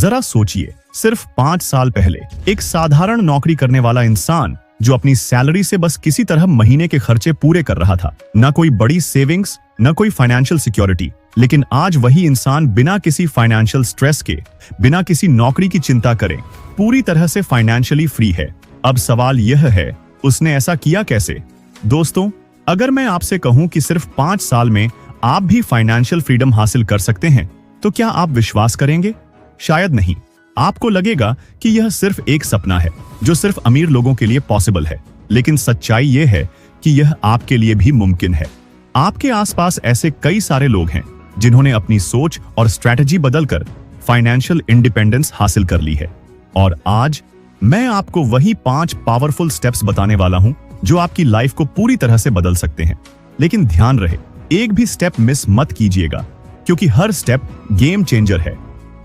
जरा सोचिए, सिर्फ 5 साल पहले एक साधारण नौकरी करने वाला इंसान जो अपनी सैलरी से बस किसी तरह महीने के खर्चे पूरे कर रहा था, ना कोई बड़ी सेविंग्स, ना कोई फाइनेंशियल सिक्योरिटी। लेकिन आज वही इंसान बिना किसी फाइनेंशियल स्ट्रेस के, बिना किसी नौकरी की चिंता करे, पूरी तरह से फाइनेंशियली फ्री है। अब सवाल यह है, उसने ऐसा किया कैसे? दोस्तों, अगर मैं आपसे कहूं कि सिर्फ 5 साल में आप भी फाइनेंशियल फ्रीडम हासिल कर सकते हैं, तो क्या आप विश्वास करेंगे? शायद नहीं। आपको लगेगा कि यह सिर्फ एक सपना है जो सिर्फ अमीर लोगों के लिए पॉसिबल है, लेकिन सच्चाई यह है कि यह आपके लिए भी मुमकिन है। आपके आसपास ऐसे कई सारे लोग हैं जिन्होंने अपनी सोच और स्ट्रैटेजी बदलकर फाइनेंशियल इंडिपेंडेंस हासिल कर ली है। और आज मैं आपको वही 5 पावरफुल स्टेप्स बताने वाला हूं जो आपकी लाइफ को पूरी तरह से बदल सकते हैं। लेकिन ध्यान रहे, एक भी स्टेप मिस मत कीजिएगा, क्योंकि हर स्टेप गेम चेंजर है।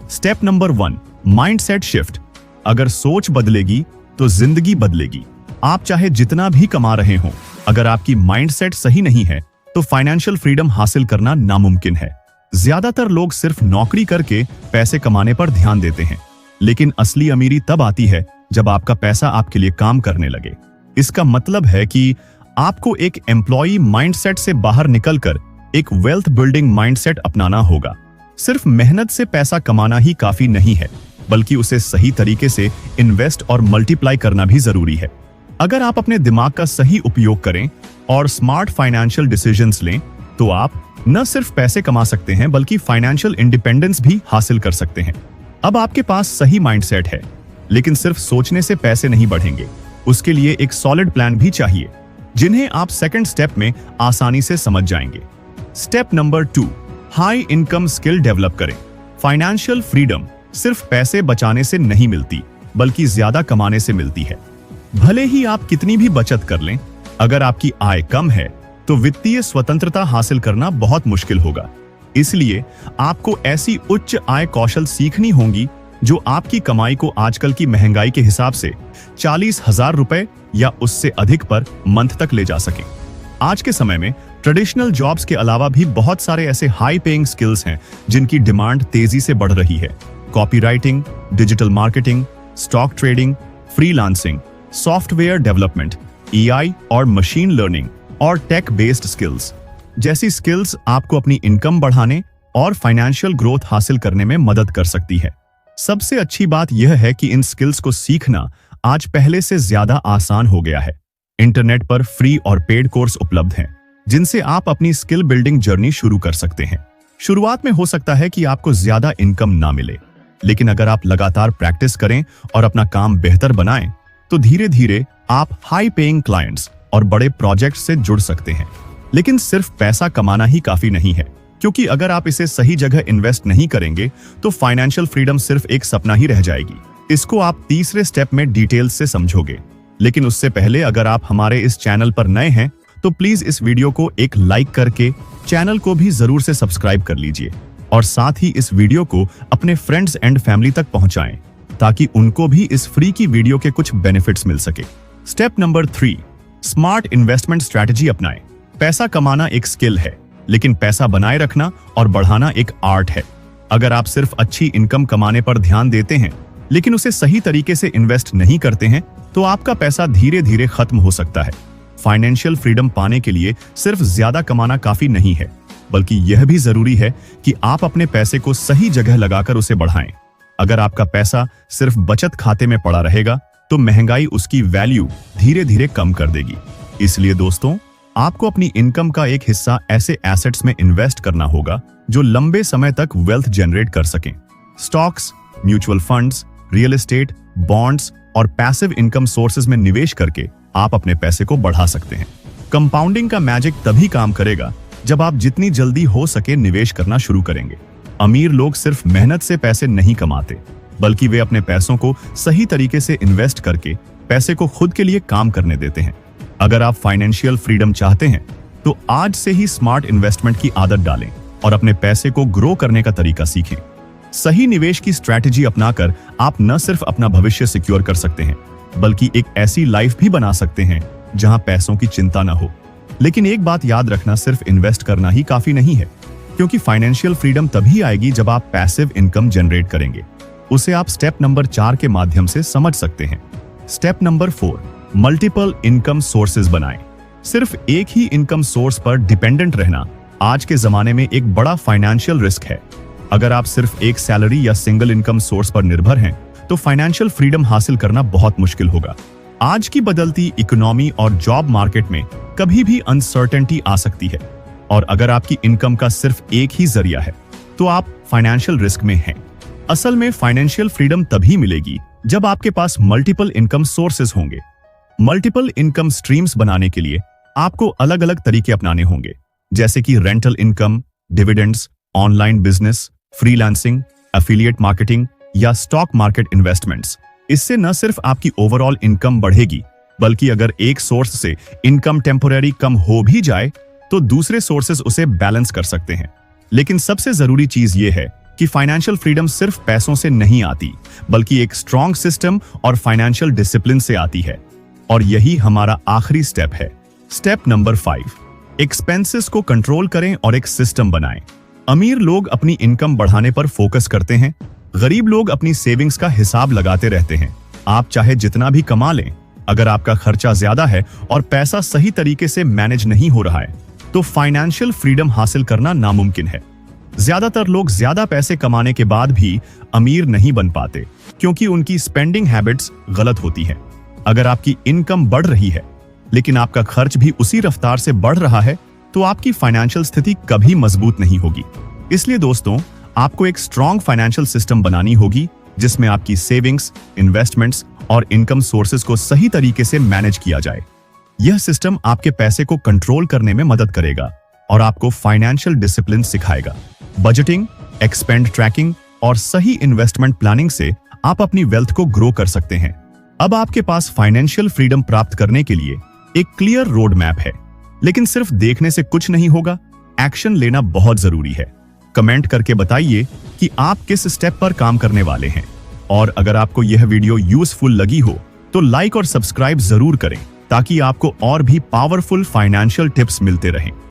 Step number 1, mindset shift. अगर सोच बदलेगी तो जिंदगी बदलेगी। आप चाहे जितना भी कमा रहे हो, अगर आपकी माइंडसेट सही नहीं है तो फाइनेंशियल फ्रीडम हासिल करना नामुमकिन है। ज्यादातर लोग सिर्फ नौकरी करके पैसे कमाने पर ध्यान देते हैं, लेकिन असली अमीरी तब आती है जब आपका पैसा आपके लिए काम करने लगे। इसका मतलब है कि आपको एक एम्प्लॉई माइंडसेट से बाहर निकलकर एक वेल्थ बिल्डिंग माइंडसेट अपनाना होगा। सिर्फ मेहनत से पैसा कमाना ही काफी नहीं है, बल्कि उसे सही तरीके से इन्वेस्ट और मल्टीप्लाई करना भी जरूरी है। अगर आप अपने दिमाग का सही उपयोग करें और स्मार्ट फाइनेंशियल डिसीजंस लें, तो आप न सिर्फ पैसे कमा सकते हैं, बल्कि फाइनेंशियल इंडिपेंडेंस भी हासिल कर सकते हैं। अब आपके पास सही माइंडसेट है, लेकिन सिर्फ सोचने से पैसे नहीं बढ़ेंगे। उसके लिए एक सॉलिड प्लान भी चाहिए, जिन्हें आप सेकंड स्टेप में आसानी से समझ जाएंगे। Step number 2, high income skill develop करें। फाइनेंशियल फ्रीडम सिर्फ पैसे बचाने से नहीं मिलती, बल्कि ज्यादा कमाने से मिलती है। भले ही आप कितनी भी बचत कर लें, अगर आपकी आय कम है तो वित्तीय स्वतंत्रता हासिल करना बहुत मुश्किल होगा। इसलिए आपको ऐसी उच्च आय कौशल सीखनी होंगी जो आपकी कमाई को आजकल की महंगाई के हिसाब से 40,000 रुपए या उससे अधिक पर मंथ तक ले जा सके। आज के समय में ट्रेडिशनल जॉब्स के अलावा भी बहुत सारे ऐसे हाई पेइंग स्किल्स हैं जिनकी डिमांड तेजी से बढ़ रही है। Copywriting, digital marketing, stock trading, freelancing, software development, AI और मशीन लर्निंग और टेक बेस्ड स्किल्स जैसी स्किल्स आपको अपनी इनकम बढ़ाने और फाइनेंशियल ग्रोथ हासिल करने में मदद कर सकती है। सबसे अच्छी बात यह है कि इन स्किल्स को सीखना आज पहले से ज्यादा आसान हो गया है। इंटरनेट पर फ्री और पेड कोर्स उपलब्ध हैं, जिनसे आप अपनी स्किल बिल्डिंग जर्नी शुरू कर सकते हैं। शुरुआत में हो सकता है कि आपको ज्यादा इनकम ना मिले, लेकिन अगर आप लगातार प्रैक्टिस करें और अपना काम बेहतर बनाएं, तो धीरे धीरे आप हाई पेइंग क्लाइंट्स और बड़े प्रोजेक्ट से जुड़ सकते हैं। लेकिन सिर्फ पैसा कमाना ही काफी नहीं है, क्योंकि अगर आप इसे सही जगह इन्वेस्ट नहीं करेंगे तो फाइनेंशियल फ्रीडम सिर्फ एक सपना ही रह जाएगी। इसको आप तीसरे स्टेप में डिटेल से समझोगे। लेकिन उससे पहले अगर आप हमारे इस चैनल पर नए हैं तो प्लीज इस वीडियो को एक लाइक करके चैनल को भी जरूर से सब्सक्राइब कर लीजिए, और साथ ही इस वीडियो को अपने फ्रेंड्स एंड फैमिली तक पहुंचाएं, ताकि उनको भी इस फ्री की वीडियो के कुछ बेनिफिट्स मिल सके। Step number 3, smart investment strategy अपनाएं। पैसा कमाना एक स्किल है, लेकिन पैसा बनाए रखना और बढ़ाना एक आर्ट है। अगर आप सिर्फ अच्छी इनकम कमाने पर ध्यान देते हैं, लेकिन उसे सही तरीके से इन्वेस्ट नहीं करते हैं, तो आपका पैसा धीरे धीरे खत्म हो सकता है। फाइनेंशियल फ्रीडम पाने के लिए सिर्फ ज्यादा कमाना काफी नहीं है, बल्कि यह भी जरूरी है कि आप अपने पैसे को सही जगह लगाकर उसे बढ़ाएं। अगर आपका पैसा सिर्फ बचत खाते में पड़ा रहेगा, तो महंगाई उसकी वैल्यू धीरे धीरे कम कर देगी। इसलिए दोस्तों, आपको अपनी इनकम का एक हिस्सा ऐसे एसेट्स में इन्वेस्ट करना होगा जो लंबे समय तक वेल्थ जनरेट कर सकें। Stocks, mutual funds, real estate, bonds और पैसिव इनकम सोर्सेज में निवेश करके आप अपने पैसे को बढ़ा सकते हैं। कंपाउंडिंग का मैजिक तभी काम करेगा जब आप जितनी जल्दी हो सके निवेश करना शुरू करेंगे। अमीर लोग सिर्फ मेहनत से पैसे नहीं कमाते, बल्कि वे अपने पैसों को सही तरीके से इन्वेस्ट करके पैसे को खुद के लिए काम करने देते हैं। अगर आप फाइनेंशियल फ्रीडम चाहते हैं, तो आज से ही स्मार्ट इन्वेस्टमेंट की आदत डालें और अपने पैसे को ग्रो करने का तरीका सीखें। सही निवेश की स्ट्रैटेजी अपनाकर आप न सिर्फ अपना भविष्य सिक्योर कर सकते हैं, बल्कि एक ऐसी लाइफ भी बना सकते हैं जहां पैसों की चिंता न हो। लेकिन एक बात याद रखना, सिर्फ इन्वेस्ट करना ही काफी नहीं है, क्योंकि फाइनेंशियल फ्रीडम तभी आएगी जब आप पैसिव इनकम जनरेट करेंगे। उसे आप स्टेप नंबर 4 के माध्यम से समझ सकते हैं। Step number 4, multiple income sources बनाएं। सिर्फ एक ही इनकम सोर्स पर डिपेंडेंट रहना आज के जमाने में एक बड़ा फाइनेंशियल रिस्क है। अगर आप सिर्फ एक सैलरी या सिंगल इनकम सोर्स पर निर्भर हैं, तो फाइनेंशियल फ्रीडम हासिल करना बहुत मुश्किल होगा। आज की बदलती इकोनॉमी और जॉब मार्केट में कभी भी अनसर्टेनिटी आ सकती है, और अगर आपकी इनकम का सिर्फ एक ही जरिया है, तो आप फाइनेंशियल रिस्क में हैं। असल में फाइनेंशियल फ्रीडम तभी मिलेगी जब आपके पास मल्टीपल इनकम सोर्सेज होंगे। मल्टीपल इनकम स्ट्रीम्स बनाने के लिए आपको अलग अलग तरीके अपनाने होंगे, जैसे कि rental income, dividends, online business, freelancing, affiliate marketing या स्टॉक मार्केट इन्वेस्टमेंट्स। इससे न सिर्फ आपकी ओवरऑल इनकम बढ़ेगी, बल्कि अगर एक सोर्स से इनकम टेम्पोररी कम हो भी जाए, तो दूसरे सोर्सेज उसे बैलेंस कर सकते हैं। लेकिन सबसे जरूरी चीज यह है कि फाइनेंशियल फ्रीडम सिर्फ पैसों से नहीं आती, बल्कि एक स्ट्रॉन्ग सिस्टम और फाइनेंशियल डिसिप्लिन से आती है। और यही हमारा आखिरी स्टेप है। स्टेप नंबर 5, एक्सपेंसेस को कंट्रोल करें और एक सिस्टम बनाएं। अमीर लोग अपनी इनकम बढ़ाने पर फोकस करते हैं, गरीब लोग अपनी सेविंग्स का हिसाब लगाते रहते हैं। आप चाहे जितना भी कमा लें, अगर आपका खर्चा ज्यादा है और पैसा सही तरीके से मैनेज नहीं हो रहा है, तो फाइनेंशियल फ्रीडम हासिल करना नामुमकिन है। ज्यादातर लोग ज्यादा पैसे कमाने के बाद भी अमीर नहीं बन पाते, क्योंकि उनकी स्पेंडिंग हैबिट्स गलत होती है। अगर आपकी इनकम बढ़ रही है, लेकिन आपका खर्च भी उसी रफ्तार से बढ़ रहा है, तो आपकी फाइनेंशियल स्थिति कभी मजबूत नहीं होगी। इसलिए दोस्तों, आपको एक स्ट्रॉन्ग फाइनेंशियल सिस्टम बनानी होगी, जिसमें आपकी सेविंग्स, इन्वेस्टमेंट्स और इनकम सोर्सेज को सही तरीके से मैनेज किया जाए। यह सिस्टम आपके पैसे को कंट्रोल करने में मदद करेगा और आपको फाइनेंशियल डिसिप्लिन सिखाएगा। बजटिंग, एक्सपेंड ट्रैकिंग और सही इन्वेस्टमेंट प्लानिंग से आप अपनी वेल्थ को ग्रो कर सकते हैं। अब आपके पास फाइनेंशियल फ्रीडम प्राप्त करने के लिए एक क्लियर रोड मैप है। लेकिन सिर्फ देखने से कुछ नहीं होगा, एक्शन लेना बहुत जरूरी है। कमेंट करके बताइए कि आप किस स्टेप पर काम करने वाले हैं। और अगर आपको यह वीडियो यूजफुल लगी हो, तो लाइक और सब्सक्राइब जरूर करें, ताकि आपको और भी पावरफुल फाइनेंशियल टिप्स मिलते रहें।